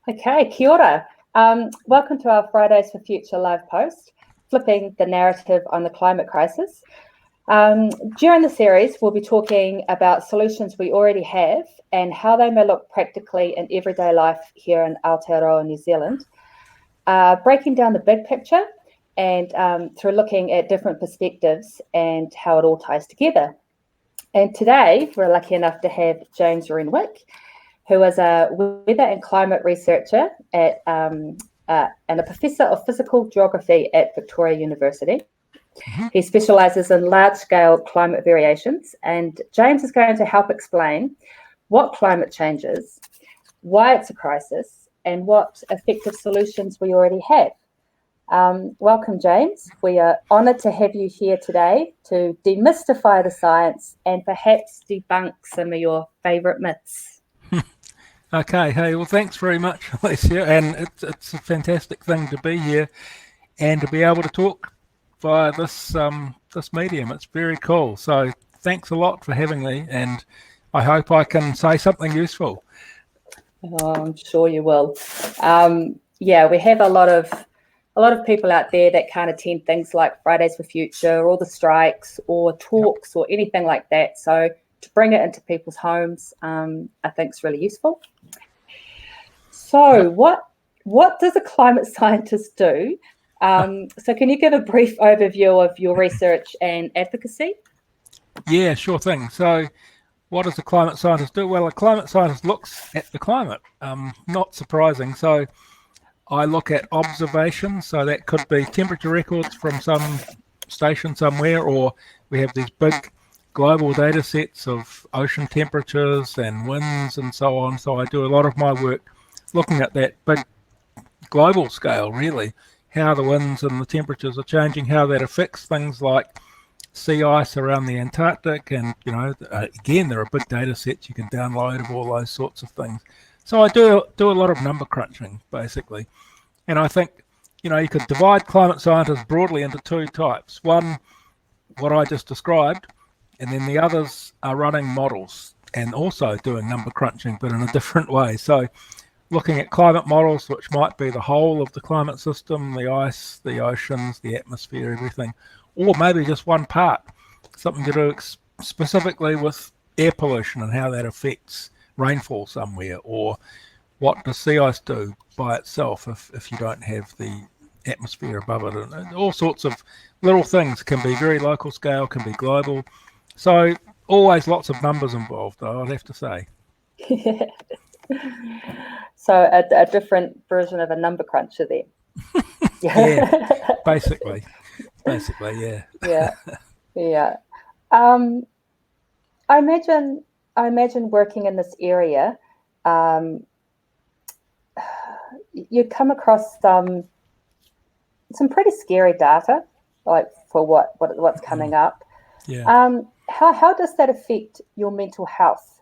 Okay, kia ora. Welcome to our Fridays for Future live post, flipping the narrative on the climate crisis. During the series, we'll be talking about solutions we already have and how they may look practically in everyday life here in Aotearoa, New Zealand, breaking down the big picture and through looking at different perspectives and how it all ties together. And today, we're lucky enough to have James Renwick, who is a weather and climate researcher at and a professor of physical geography at Victoria University. Mm-hmm. He specialises in large-scale climate variations, and James is going to help explain what climate change is, why it's a crisis, and what effective solutions we already have. Welcome, James. We are honoured to have you here today to demystify the science and perhaps debunk some of your favourite myths. Okay, hey, well, thanks very much, Alicia, and it's a fantastic thing to be here and to be able to talk via this medium. It's very cool. So thanks a lot for having me, and I hope I can say something useful. Oh, I'm sure you will. We have a lot of people out there that can't attend things like Fridays for Future or the strikes or talks or anything like that. So to bring it into people's homes, I think is really useful. So what does a climate scientist do? So can you give a brief overview of your research and advocacy? Yeah, sure thing. So what does a climate scientist do? Well, a climate scientist looks at the climate, not surprising. So I look at observations, so that could be temperature records from some station somewhere, or we have these big global data sets of ocean temperatures and winds and so on. So I do a lot of my work looking at that big global scale, really, how the winds and the temperatures are changing, how that affects things like sea ice around the Antarctic, and again, there are big data sets you can download of all those sorts of things. So I do a lot of number crunching, basically. And I think, you could divide climate scientists broadly into two types. One, what I just described, and then the others are running models and also doing number crunching, but in a different way. So looking at climate models, which might be the whole of the climate system, the ice, the oceans, the atmosphere, everything, or maybe just one part, something to do specifically with air pollution and how that affects rainfall somewhere, or what does sea ice do by itself if you don't have the atmosphere above it, and all sorts of little things. Can be very local scale, can be global. So always lots of numbers involved, though, I'd have to say. So a different version of a number cruncher there. Yeah, basically, yeah. Yeah. I imagine working in this area, you come across some pretty scary data, like for what's coming up. Yeah. How does that affect your mental health,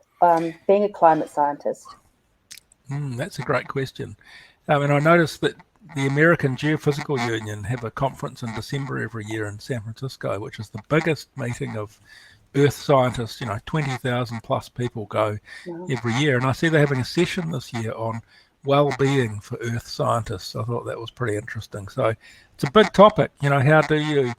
being a climate scientist? That's a great question. And I noticed that the American Geophysical Union have a conference in December every year in San Francisco, which is the biggest meeting of Earth scientists. 20,000 plus people go every year. And I see they're having a session this year on well-being for Earth scientists. I thought that was pretty interesting. So it's a big topic. How do you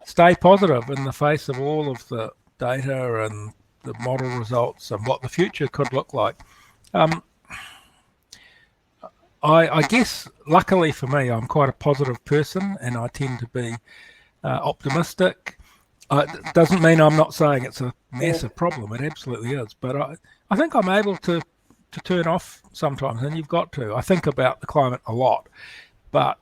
stay positive in the face of all of the data and the model results and what the future could look like? I guess, luckily for me, I'm quite a positive person, and I tend to be optimistic. It doesn't mean I'm not saying it's a massive problem. It absolutely is. But I think I'm able to turn off sometimes, and you've got to. I think about the climate a lot, but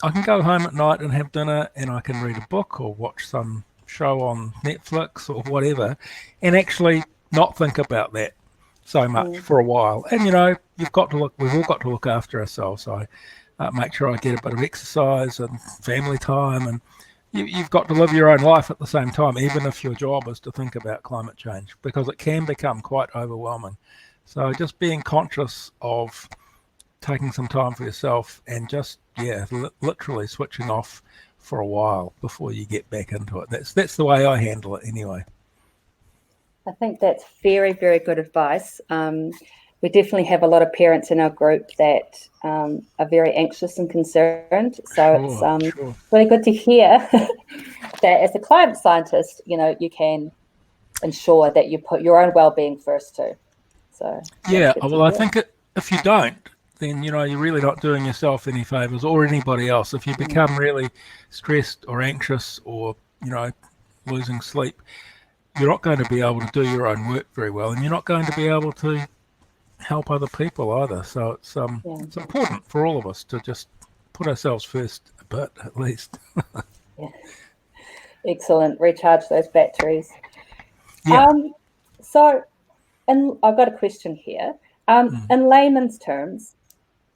I can go home at night and have dinner, and I can read a book or watch some show on Netflix or whatever, and actually not think about that so much for a while. And we've all got to look after ourselves. I make sure I get a bit of exercise and family time, and you've got to live your own life at the same time, even if your job is to think about climate change, because it can become quite overwhelming. So just being conscious of taking some time for yourself and just literally switching off for a while before you get back into it. That's the way I handle it anyway. I think that's very, very good advice. we definitely have a lot of parents in our group that are very anxious and concerned. So it's really good to hear that as a climate scientist, you can ensure that you put your own well-being first too. So yeah, well, I think if you don't, then you're really not doing yourself any favors or anybody else. If you become really stressed or anxious or losing sleep, you're not going to be able to do your own work very well, and you're not going to be able to help other people either. So it's important for all of us to just put ourselves first a bit, at least. Excellent. Recharge those batteries. Yeah. And I've got a question here. In layman's terms,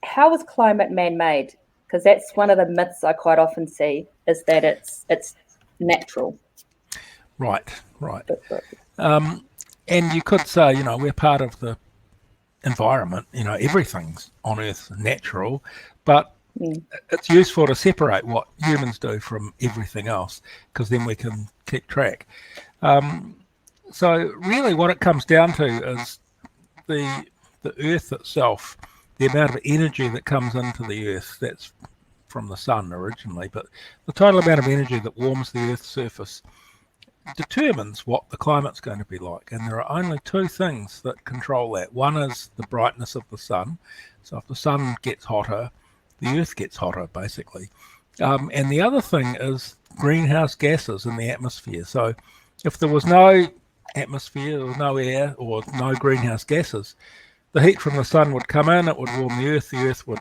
how is climate man-made? Because that's one of the myths I quite often see, is that it's natural. Right. And you could say, we're part of the environment. Everything's on Earth natural, but it's useful to separate what humans do from everything else, because then we can keep track. So really what it comes down to is the Earth itself, the amount of energy that comes into the Earth, that's from the sun originally, but the total amount of energy that warms the Earth's surface determines what the climate's going to be like. And there are only two things that control that. One is the brightness of the sun. So if the sun gets hotter, the Earth gets hotter, basically. And the other thing is greenhouse gases in the atmosphere. So if there was no atmosphere, or no air, or no greenhouse gases, the heat from the sun would come in, it would warm the Earth would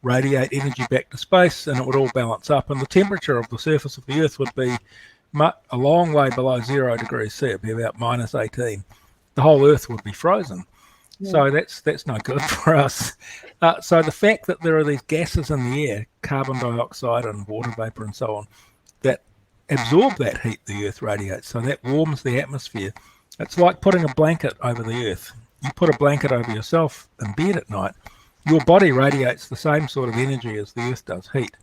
radiate energy back to space, and it would all balance up, and the temperature of the surface of the Earth would be a long way below 0 degrees C. It'd be about minus 18. The whole Earth would be frozen. So that's no good for us. So the fact that there are these gases in the air, carbon dioxide and water vapor and so on, that absorb that heat the Earth radiates, so that warms the atmosphere. It's like putting a blanket over the Earth. You put a blanket over yourself in bed at night, your body radiates the same sort of energy as the Earth does, heat,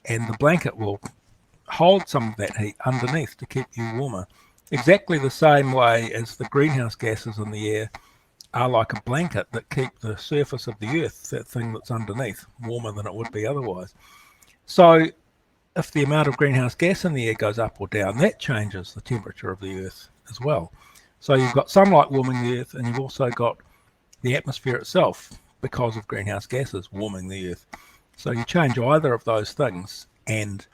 and the blanket will hold some of that heat underneath to keep you warmer. Exactly the same way as the greenhouse gases in the air are like a blanket that keep the surface of the Earth, that thing that's underneath, warmer than it would be otherwise. So if the amount of greenhouse gas in the air goes up or down, that changes the temperature of the Earth as well. So you've got sunlight warming the Earth, and you've also got the atmosphere itself, because of greenhouse gases, warming the Earth. So you change either of those things and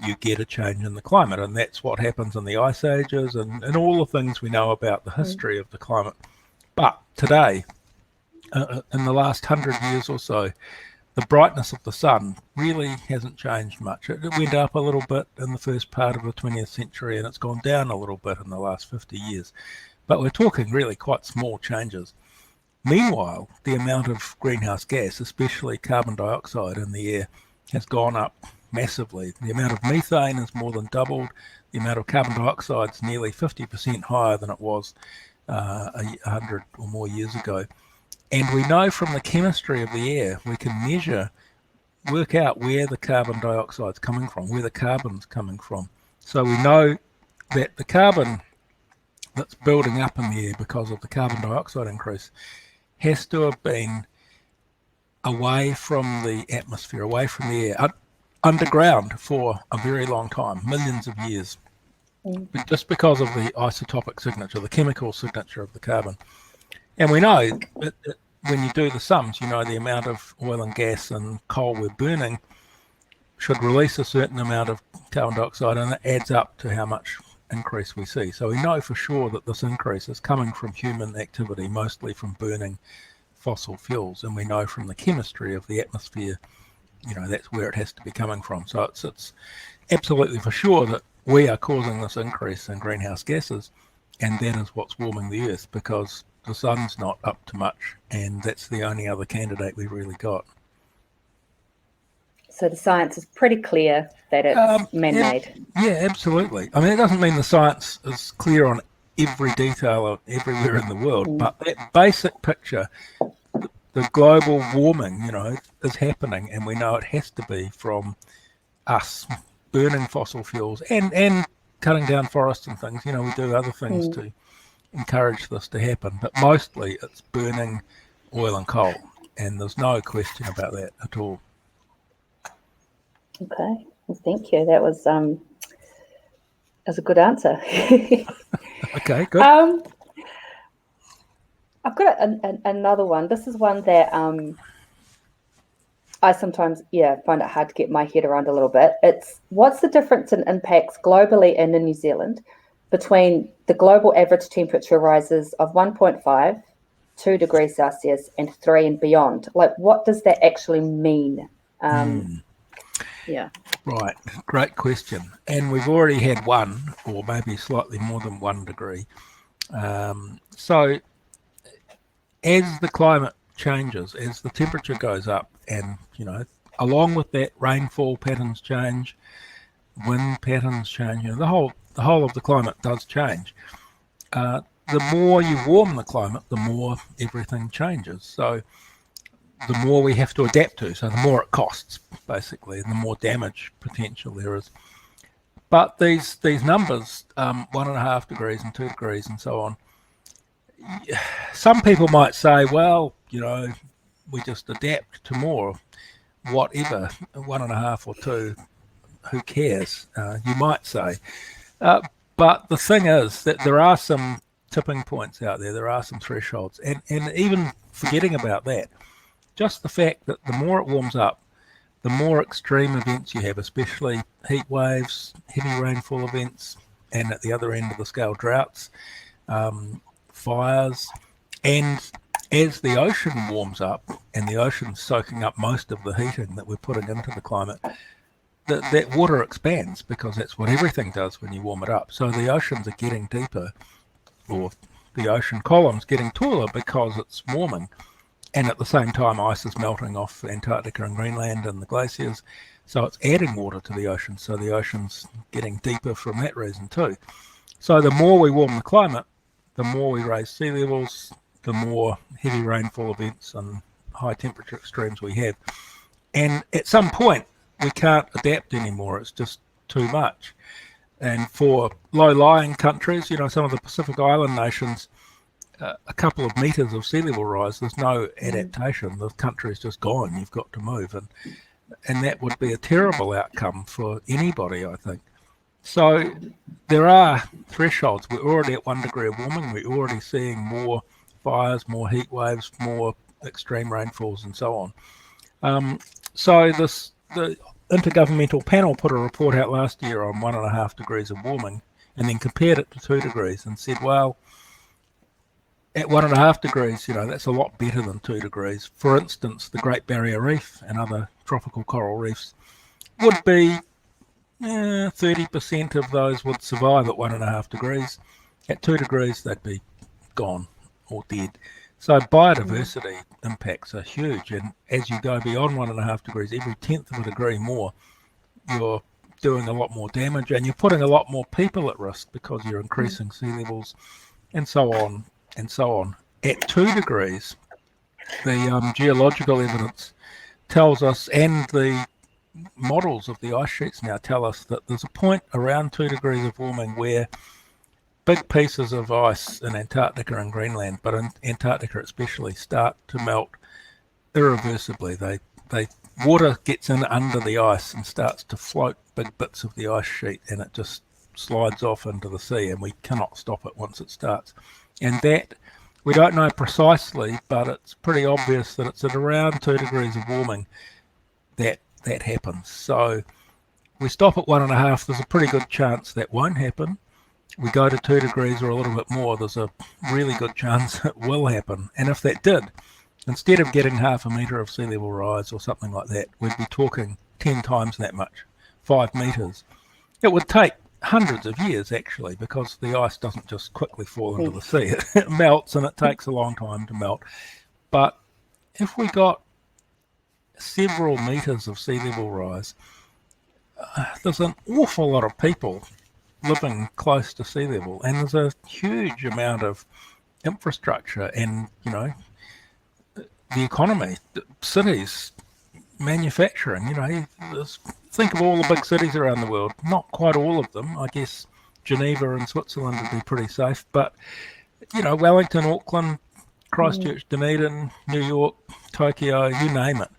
you get a change in the climate, and that's what happens in the ice ages and all the things we know about the history of the climate. But today, in the last 100 years or so, the brightness of the sun really hasn't changed much. It went up a little bit in the first part of the 20th century, and it's gone down a little bit in the last 50 years. But we're talking really quite small changes. Meanwhile, the amount of greenhouse gas, especially carbon dioxide in the air, has gone up massively. The amount of methane has more than doubled. The amount of carbon dioxide is nearly 50% higher than it was 100 or more years ago. And we know from the chemistry of the air, we can work out where the carbon dioxide's coming from, where the carbon's coming from. So we know that the carbon that's building up in the air because of the carbon dioxide increase has to have been away from the atmosphere, away from the air, underground for a very long time, millions of years, just because of the isotopic signature, the chemical signature of the carbon. And we know that when you do the sums, the amount of oil and gas and coal we're burning should release a certain amount of carbon dioxide, and it adds up to how much increase we see. So we know for sure that this increase is coming from human activity, mostly from burning fossil fuels, and we know from the chemistry of the atmosphere, that's where it has to be coming from. So it's absolutely for sure that we are causing this increase in greenhouse gases, and that is what's warming the Earth, because the sun's not up to much, and that's the only other candidate we've really got. So the science is pretty clear that it's man-made. Yeah, absolutely. I mean, it doesn't mean the science is clear on every detail everywhere in the world, but that basic picture, the global warming, is happening, and we know it has to be from us burning fossil fuels and cutting down forests and things. We do other things to encourage this to happen, but mostly it's burning oil and coal, and there's no question about that at all. Okay, well, thank you. That was a good answer. Okay, good. I've got another one. This is one that I sometimes, find it hard to get my head around a little bit. It's what's the difference in impacts globally and in New Zealand between the global average temperature rises of 1.5, 2 degrees Celsius, and 3 and beyond? Like, what does that actually mean? Yeah. Right, great question. And we've already had one, or maybe slightly more than 1 degree. So as the climate changes, as the temperature goes up, and along with that, rainfall patterns change, wind patterns change. The whole of the climate does change. The more you warm the climate, the more everything changes. So the more we have to adapt to. So the more it costs, basically, and the more damage potential there is. But these numbers, 1.5 degrees and 2 degrees and so on, some people might say, well, we just adapt to more, whatever, 1.5 or 2, who cares, you might say. But the thing is that there are some tipping points out there, there are some thresholds, and even forgetting about that, just the fact that the more it warms up, the more extreme events you have, especially heat waves, heavy rainfall events, and at the other end of the scale, droughts, fires. And as the ocean warms up, and the ocean's soaking up most of the heating that we're putting into the climate, that water expands, because that's what everything does when you warm it up. So the oceans are getting deeper, or the ocean column's getting taller because it's warming. And at the same time, ice is melting off Antarctica and Greenland and the glaciers. So it's adding water to the ocean. So the ocean's getting deeper from that reason too. So the more we warm the climate, the more we raise sea levels, the more heavy rainfall events and high temperature extremes we have. And at some point, we can't adapt anymore. It's just too much. And for low-lying countries, some of the Pacific Island nations, a couple of meters of sea level rise, there's no adaptation. The country's just gone. You've got to move. And that would be a terrible outcome for anybody, I think. So there are thresholds. We're already at 1 degree of warming. We're already seeing more fires, more heat waves, more extreme rainfalls, and so on. So the Intergovernmental Panel put a report out last year on 1.5 degrees of warming, and then compared it to 2 degrees and said, well, at 1.5 degrees, that's a lot better than 2 degrees. For instance, the Great Barrier Reef and other tropical coral reefs would be 30% of those would survive at 1.5 degrees. At 2 degrees, they'd be gone or dead. So biodiversity impacts are huge. And as you go beyond 1.5 degrees, every 1/10 of a degree more, you're doing a lot more damage, and you're putting a lot more people at risk because you're increasing sea levels and so on and so on. At 2 degrees, the geological evidence tells us, and the models of the ice sheets now tell us, that there's a point around 2 degrees of warming where big pieces of ice in Antarctica and Greenland, but in Antarctica especially, start to melt irreversibly. Water gets in under the ice and starts to float big bits of the ice sheet, and it just slides off into the sea, and we cannot stop it once it starts. And that, we don't know precisely, but it's pretty obvious that it's at around 2 degrees of warming that happens. So we stop at 1.5, there's a pretty good chance that won't happen. We go to 2 degrees or a little bit more, there's a really good chance it will happen. And if that did, instead of getting 0.5 metre of sea level rise or something like that, we'd be talking 10 times that much, 5 metres. It would take hundreds of years, actually, because the ice doesn't just quickly fall into the sea. It melts, and it takes a long time to melt. But if we got several metres of sea level rise, there's an awful lot of people living close to sea level, and there's a huge amount of infrastructure and, the economy, cities, manufacturing. Think of all the big cities around the world. Not quite all of them. I guess Geneva and Switzerland would be pretty safe, but Wellington, Auckland, Christchurch, Dunedin, New York, Tokyo, you name it.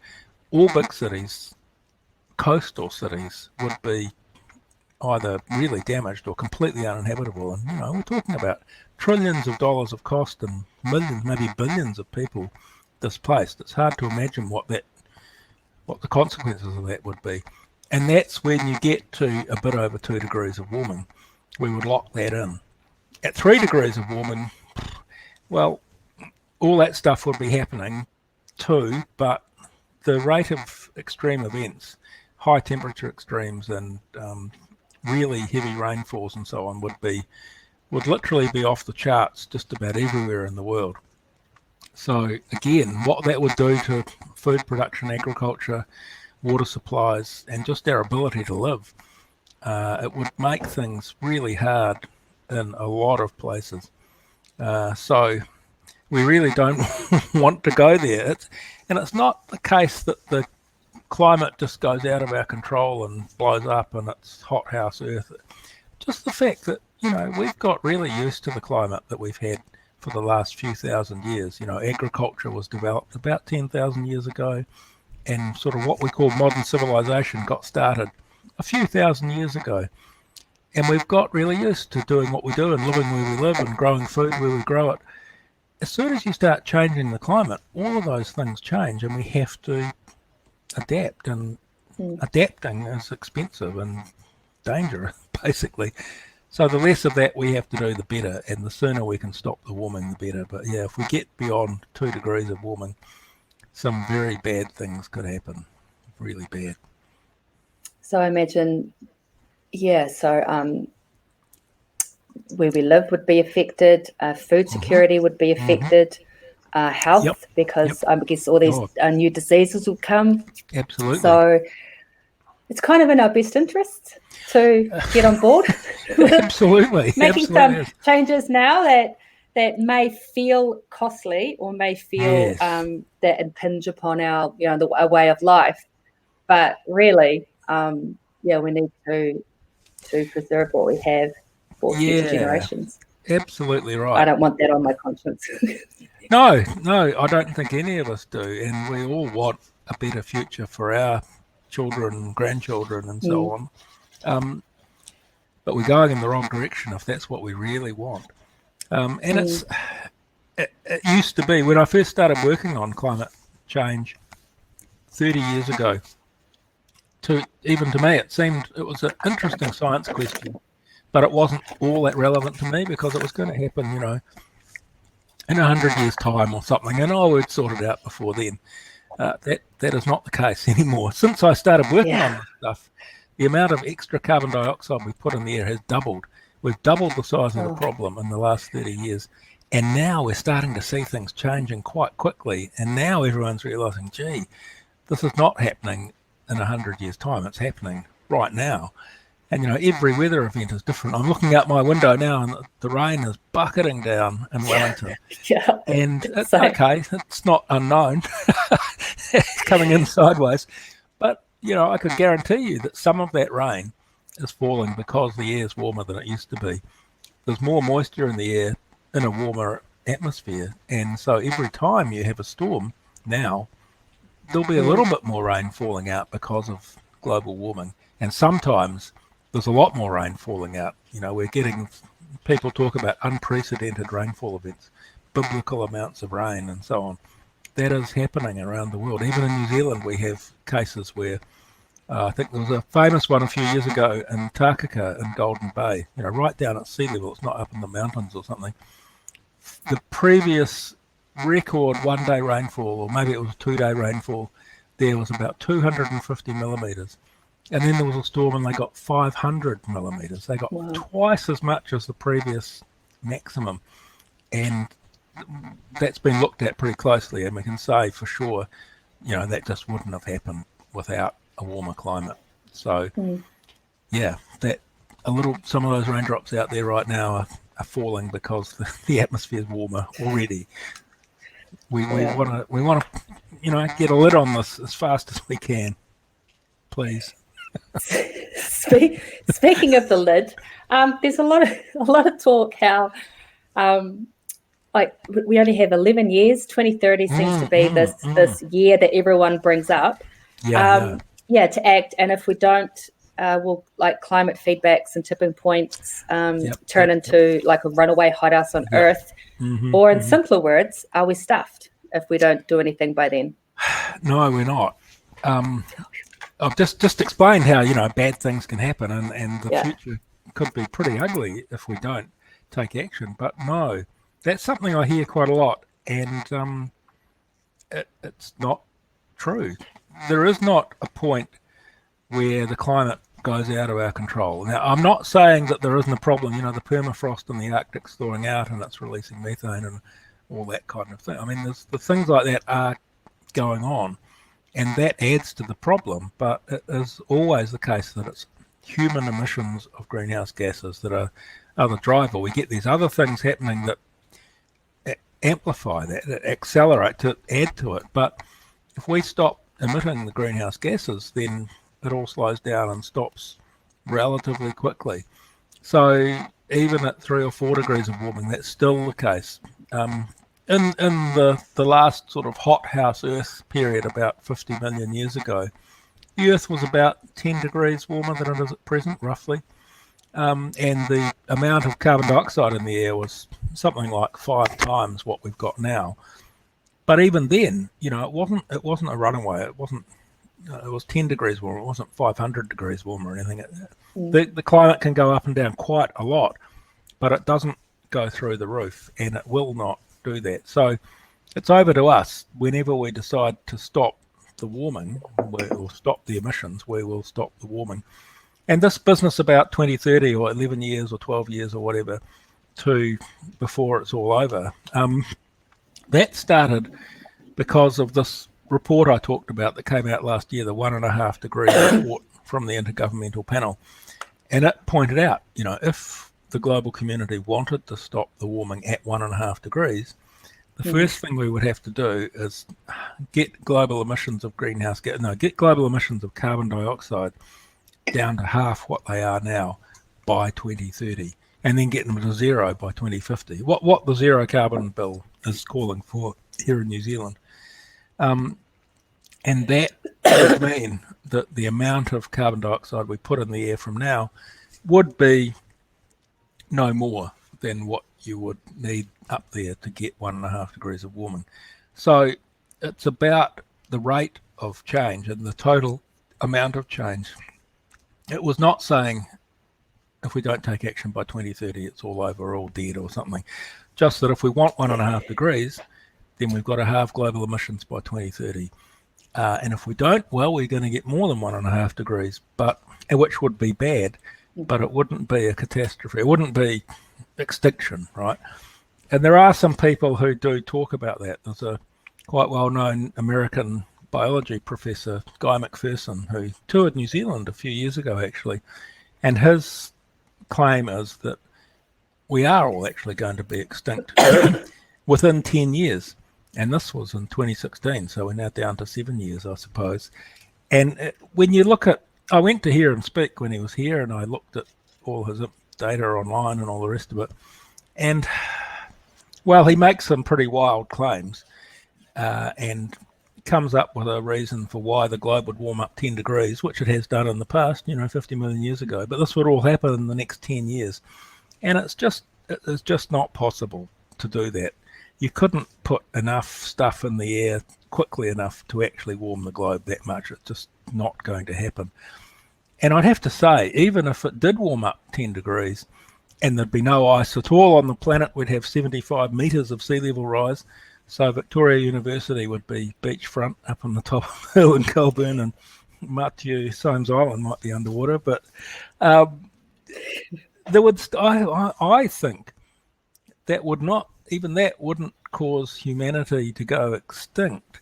All big cities, coastal cities, would be either really damaged or completely uninhabitable. And, we're talking about trillions of dollars of cost and millions, maybe billions of people displaced. It's hard to imagine what the consequences of that would be. And that's when you get to a bit over 2 degrees of warming. We would lock that in. At 3 degrees of warming, well, all that stuff would be happening too, but the rate of extreme events, high temperature extremes and really heavy rainfalls and so on would literally be off the charts just about everywhere in the world. So again, what that would do to food production, agriculture, water supplies, and just our ability to live, it would make things really hard in a lot of places. So we really don't want to go there. And it's not the case that the climate just goes out of our control and blows up and it's hothouse Earth. Just the fact that, we've got really used to the climate that we've had for the last few thousand years. Agriculture was developed about 10,000 years ago, and sort of what we call modern civilization got started a few thousand years ago. And we've got really used to doing what we do and living where we live and growing food where we grow it. As soon as you start changing the climate, all of those things change, and we have to adapt. And adapting is expensive and dangerous, basically. So the less of that we have to do, the better. And the sooner we can stop the warming, the better. But yeah, if we get beyond 2 degrees of warming, some very bad things could happen. Really bad. So I imagine, where we live would be affected, food security would be affected, health, because I guess all these new diseases will come. Absolutely. So it's kind of in our best interest to get on board. Absolutely. Making some changes now that may feel costly or may feel that impinge upon our, our way of life. But really, we need to preserve what we have for future generations. Absolutely right. I don't want that on my conscience. No, I don't think any of us do. And we all want a better future for our children, grandchildren, and so on. But we're going in the wrong direction if that's what we really want. And it used to be, when I first started working on climate change 30 years ago, even to me, it was an interesting science question, but it wasn't all that relevant to me because it was going to happen, in 100 years' time or something, and I would sort it out before then. That is not the case anymore. Since I started working on this stuff, the amount of extra carbon dioxide we put in the air has doubled. We've doubled the size of the problem in the last 30 years, and now we're starting to see things changing quite quickly, and now everyone's realising, gee, this is not happening in 100 years' time. It's happening right now. And, every weather event is different. I'm looking out my window now and the rain is bucketing down in Wellington. And it's okay. It's not unknown. It's coming in sideways. But, I could guarantee you that some of that rain is falling because the air is warmer than it used to be. There's more moisture in the air in a warmer atmosphere. And so every time you have a storm now, there'll be a little bit more rain falling out because of global warming. And sometimes there's a lot more rain falling out. We're getting, people talk about unprecedented rainfall events, biblical amounts of rain and so on. That is happening around the world. Even in New Zealand, we have cases where, I think there was a famous one a few years ago in Takaka in Golden Bay, right down at sea level. It's not up in the mountains or something. The previous record one-day rainfall, or maybe it was a 2-day rainfall, there was about 250 millimetres. And then there was a storm and they got 500 millimetres. They got twice as much as the previous maximum. And that's been looked at pretty closely, and we can say for sure, that just wouldn't have happened without a warmer climate. So, some of those raindrops out there right now are falling because the atmosphere is warmer already. We want to get a lid on this as fast as we can, please. Speaking of the lid, there's a lot of talk how like we only have 11 years. 2030 seems to be this year that everyone brings up. Yeah, to act. And if we don't, will like climate feedbacks and tipping points turn into like a runaway hothouse on Earth? Or in simpler words, are we stuffed if we don't do anything by then? No, we're not. I've just explained how, bad things can happen and the future could be pretty ugly if we don't take action. But no, that's something I hear quite a lot, and it's not true. There is not a point where the climate goes out of our control. Now, I'm not saying that there isn't a problem. The permafrost in the Arctic's thawing out and it's releasing methane and all that kind of thing. I mean, the things like that are going on, and that adds to the problem. But it is always the case that it's human emissions of greenhouse gases that are the driver. We get these other things happening that amplify that accelerate, to add to it. But if we stop emitting the greenhouse gases, then it all slows down and stops relatively quickly. So even at 3 or 4 degrees of warming, that's still the case. In the last sort of hothouse Earth period, about 50 million years ago, the Earth was about 10 degrees warmer than it is at present, roughly. And the amount of carbon dioxide in the air was something like 5 times what we've got now. But even then, it wasn't a runaway. It was 10 degrees warmer. It wasn't 500 degrees warmer or anything. The climate can go up and down quite a lot, but it doesn't go through the roof, and it will not do that. So it's over to us. Whenever we decide to stop the warming or stop the emissions, we will stop the warming. And this business about 2030 or 11 years or 12 years or whatever to before it's all over, that started because of this report I talked about that came out last year, the 1.5 degree report from the Intergovernmental Panel. And it pointed out, if the global community wanted to stop the warming at 1.5 degrees, the first thing we would have to do is get global emissions of get global emissions of carbon dioxide down to half what they are now by 2030, and then get them to zero by 2050. What the zero carbon bill is calling for here in New Zealand. And that would mean that the amount of carbon dioxide we put in the air from now would be no more than what you would need up there to get 1.5 degrees of warming. So it's about the rate of change and the total amount of change. It was not saying if we don't take action by 2030, it's all over, or all dead or something. Just that if we want 1.5 degrees, then we've got to halve global emissions by 2030. And if we don't, well, we're going to get more than 1.5 degrees, which would be bad, but it wouldn't be a catastrophe. It wouldn't be extinction, right? And there are some people who do talk about that. There's a quite well-known American biology professor, Guy McPherson, who toured New Zealand a few years ago, actually. And his claim is that we are all actually going to be extinct within 10 years. And this was in 2016, so we're now down to 7 years, I suppose. And when you look at, I went to hear him speak when he was here, and I looked at all his data online and all the rest of it. And, well, he makes some pretty wild claims and comes up with a reason for why the globe would warm up 10 degrees, which it has done in the past, 50 million years ago. But this would all happen in the next 10 years. And it's just not possible to do that. You couldn't put enough stuff in the air quickly enough to actually warm the globe that much. It's just not going to happen. And I'd have to say, even if it did warm up 10 degrees and there'd be no ice at all on the planet, we'd have 75 metres of sea level rise. So Victoria University would be beachfront up on the top of the hill in Colburn, and Matthew Soames Island might be underwater. But there would, I think that would not, even that wouldn't cause humanity to go extinct.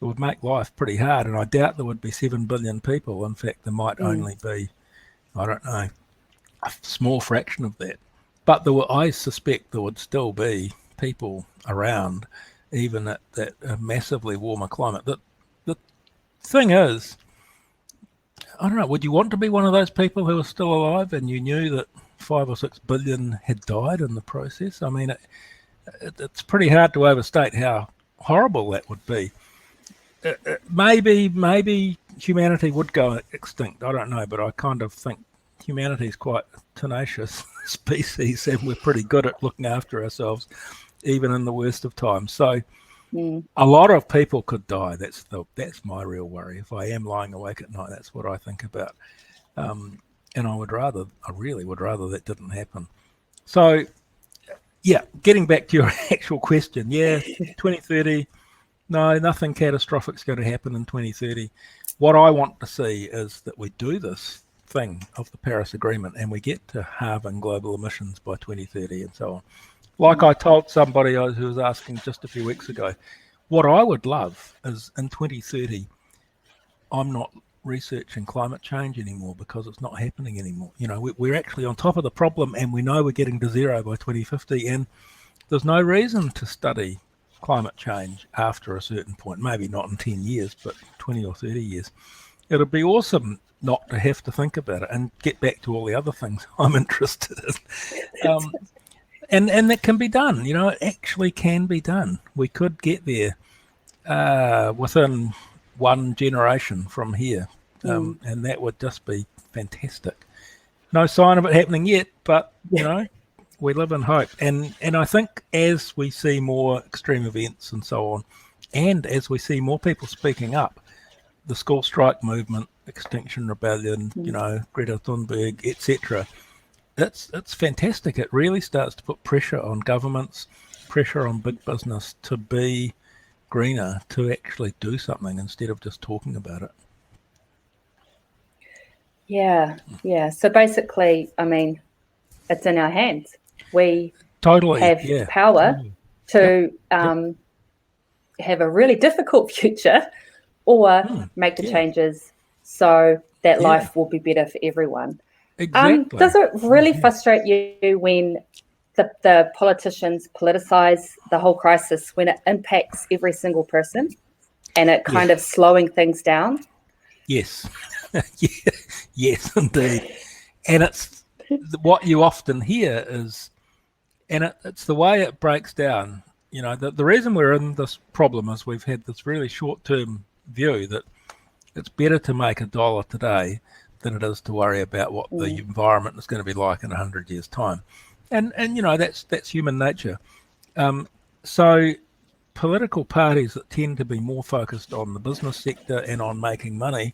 It would make life pretty hard, and I doubt there would be 7 billion people. In fact, there might only be, I don't know, a small fraction of that. But I suspect there would still be people around, even at that massively warmer climate. The thing is, I don't know, would you want to be one of those people who are still alive and you knew that 5 or 6 billion had died in the process? I mean, it's pretty hard to overstate how horrible that would be. Maybe humanity would go extinct. I don't know, but I kind of think humanity is quite a tenacious species, and we're pretty good at looking after ourselves, even in the worst of times. So a lot of people could die. That's my real worry. If I am lying awake at night, that's what I think about. And I really would rather that didn't happen. So, yeah, getting back to your actual question, 2030. No, nothing catastrophic is going to happen in 2030. What I want to see is that we do this thing of the Paris Agreement and we get to halving global emissions by 2030 and so on. Like I told somebody who was asking just a few weeks ago, what I would love is in 2030, I'm not researching climate change anymore because it's not happening anymore. You know, we're actually on top of the problem and we know we're getting to zero by 2050, and there's no reason to study climate change after a certain point, maybe not in 10 years, but 20 or 30 years. It'd be awesome not to have to think about it and get back to all the other things I'm interested in. And that can be done, you know, it actually can be done. We could get there within one generation from here, and that would just be fantastic. No sign of it happening yet, but, you know, we live in hope. And I think as we see more extreme events and so on, and as we see more people speaking up, the school strike movement, Extinction Rebellion, you know, Greta Thunberg, etc., it's fantastic. It really starts to put pressure on governments, pressure on big business to be greener, to actually do something instead of just talking about it. Yeah. So basically, I mean, it's in our hands. We have power to have a really difficult future or make the changes so that life will be better for everyone. Exactly. Does it really frustrate you when the politicians politicize the whole crisis, when it impacts every single person and it kind of slowing things down? Yes. Yes, indeed. And it's what you often hear is, and it's the way it breaks down. You know, the reason we're in this problem is we've had this really short-term view that it's better to make $1 today than it is to worry about what the environment is going to be like in 100 years' time. And you know, that's human nature. So political parties that tend to be more focused on the business sector and on making money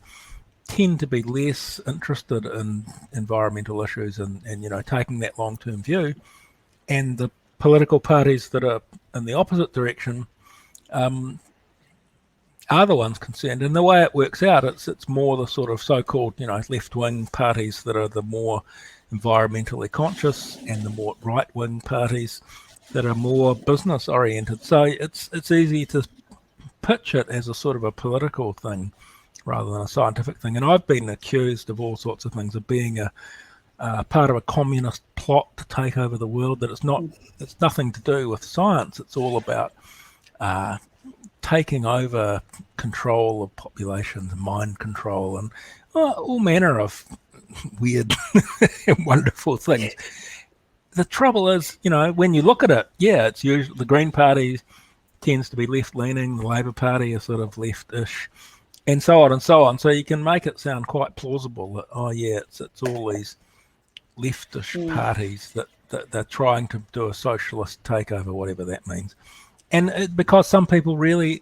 tend to be less interested in environmental issues and you know, taking that long-term view. And the political parties that are in the opposite direction are the ones concerned. And the way it works out, it's more the sort of so-called, you know, left-wing parties that are the more environmentally conscious, and the more right-wing parties that are more business-oriented. So it's easy to pitch it as a sort of a political thing rather than a scientific thing. And I've been accused of all sorts of things, of being a part of a communist plot to take over the world, that it's nothing to do with science. It's all about taking over control of populations, mind control, and all manner of weird and wonderful things. The trouble is, you know, when you look at it, it's usually the Green Party tends to be left-leaning, the Labour Party is sort of left-ish, and so on and so on. So you can make it sound quite plausible that, it's all these leftish parties that they're trying to do a socialist takeover, whatever that means. And because some people really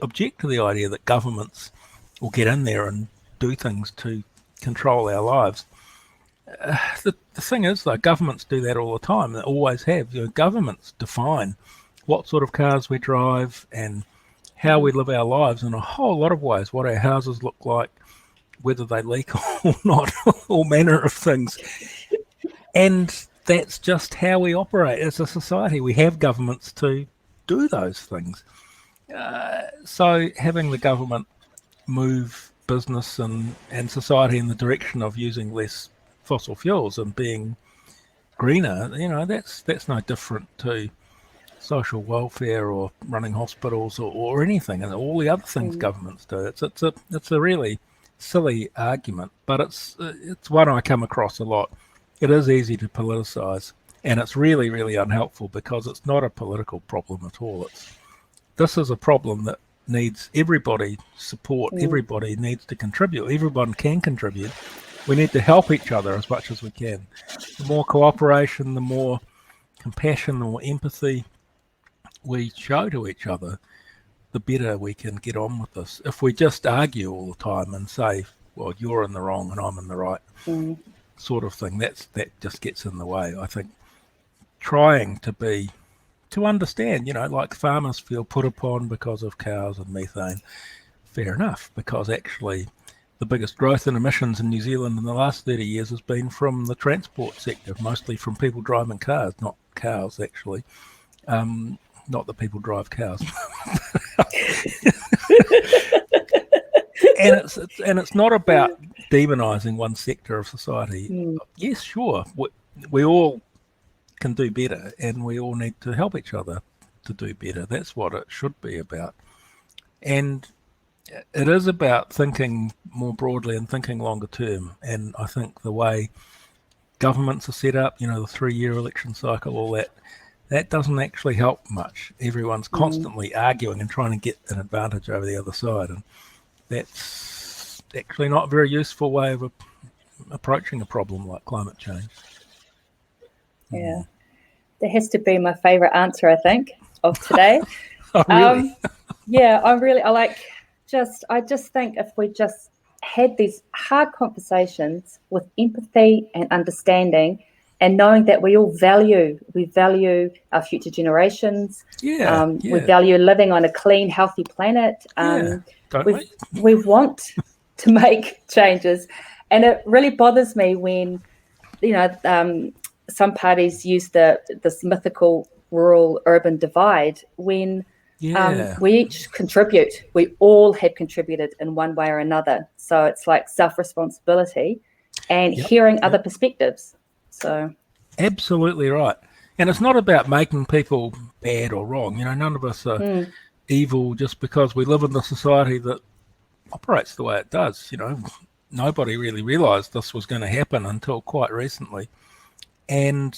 object to the idea that governments will get in there and do things to control our lives. The thing is, though, governments do that all the time. They always have. You know, governments define what sort of cars we drive and how we live our lives in a whole lot of ways, what our houses look like, whether they leak or not, all manner of things. And that's just how we operate as a society. We have governments to do those things. So having the government move business and society in the direction of using less fossil fuels and being greener, you know, that's no different to social welfare or running hospitals or anything, and all the other things governments do. It's a really silly argument, but it's one I come across a lot. It is easy to politicize, And it's really, really unhelpful because it's not a political problem at all. This is a problem that needs everybody support. Everybody needs to contribute. Everyone can contribute. We need to help each other as much as we can. The more cooperation, the more compassion, the more empathy we show to each other, the better we can get on with this. If we just argue all the time and say, well, you're in the wrong and I'm in the right, sort of thing, that just gets in the way. I think trying to understand, like farmers feel put upon because of cows and methane, fair enough, because actually the biggest growth in emissions in New Zealand in the last 30 years has been from the transport sector, mostly from people driving cars, not cows actually. Not that people drive cows. and it's not about demonising one sector of society. Yes, sure, we all can do better, and we all need to help each other to do better. That's what it should be about. And it is about thinking more broadly and thinking longer term. And I think the way governments are set up, the 3-year election cycle, all that doesn't actually help much. Everyone's constantly arguing and trying to get an advantage over the other side. And that's actually not a very useful way of approaching a problem like climate change. Yeah, that has to be my favourite answer, I think, of today. Oh, really? I just think if we just had these hard conversations with empathy and understanding, and knowing that we value our future generations. We value living on a clean, healthy planet. We want to make changes, and it really bothers me when some parties use this mythical rural-urban divide when we each contribute. We all have contributed in one way or another. So it's like self-responsibility and hearing other perspectives. So absolutely right. And it's not about making people bad or wrong. None of us are evil just because we live in a society that operates the way it does. Nobody really realised this was going to happen until quite recently. And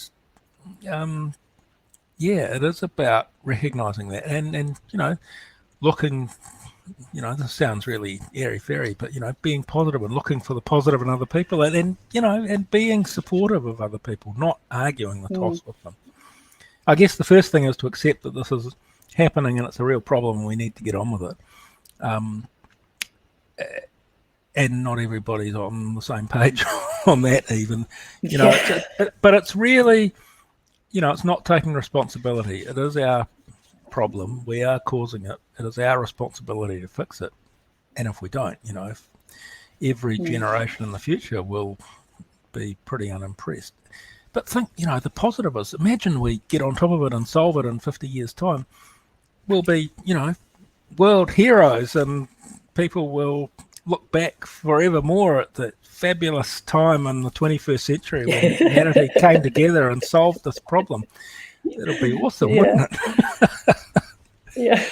it is about recognising that and looking, this sounds really airy-fairy, but being positive and looking for the positive in other people, and being supportive of other people, not arguing the toss with them. I guess the first thing is to accept that this is happening and it's a real problem and we need to get on with it. And not everybody's on the same page on that even, but it's really, it's not taking responsibility. It is our problem. We are causing it. It is our responsibility to fix it. And if we don't, if every generation in the future will be pretty unimpressed. But think, the positive is, imagine we get on top of it and solve it in 50 years' time. We'll be, world heroes, and people will look back forevermore at the fabulous time in the 21st century when humanity came together and solved this problem. It'll be awesome, wouldn't it? Yeah.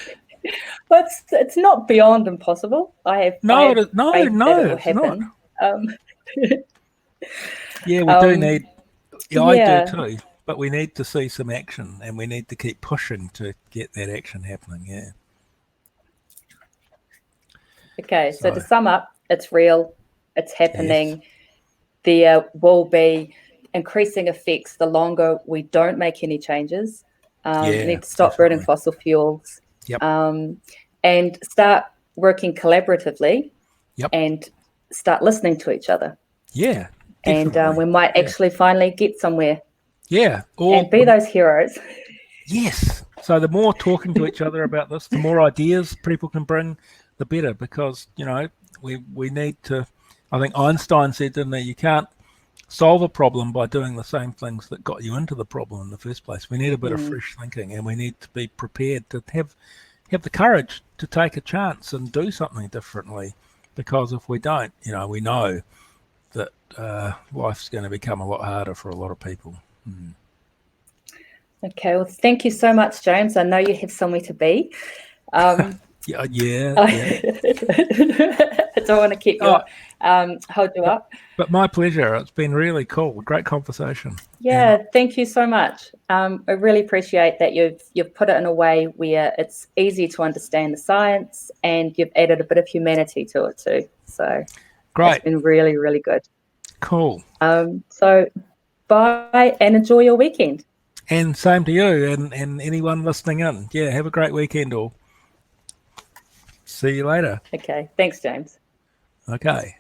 But it's not beyond impossible. It's not. We do need. I do too. But we need to see some action, and we need to keep pushing to get that action happening. Yeah. Okay. So to sum up, it's real. It's happening. Yes. There will be increasing effects the longer we don't make any changes. We need to stop burning fossil fuels. Yep. And start working collaboratively. Yep. And start listening to each other. Yeah. Definitely. And we might actually finally get somewhere. Yeah. And be those heroes. Yes. So the more talking to each other about this, the more ideas people can bring, the better. Because, we need to, I think Einstein said, didn't he, you can't solve a problem by doing the same things that got you into the problem in the first place. We need a bit of fresh thinking, and we need to be prepared to have the courage to take a chance and do something differently. Because if we don't, we know that life's going to become a lot harder for a lot of people. Okay, well, thank you so much, James. I know you have somewhere to be. Yeah. I don't want to keep you hold you up. But my pleasure. It's been really cool. Great conversation. Yeah, thank you so much. I really appreciate that you've put it in a way where it's easy to understand the science, and you've added a bit of humanity to it too. So great. It's been really, really good. Cool. So bye and enjoy your weekend. And same to you and anyone listening in. Yeah, have a great weekend all. See you later. Okay, thanks, James. Okay.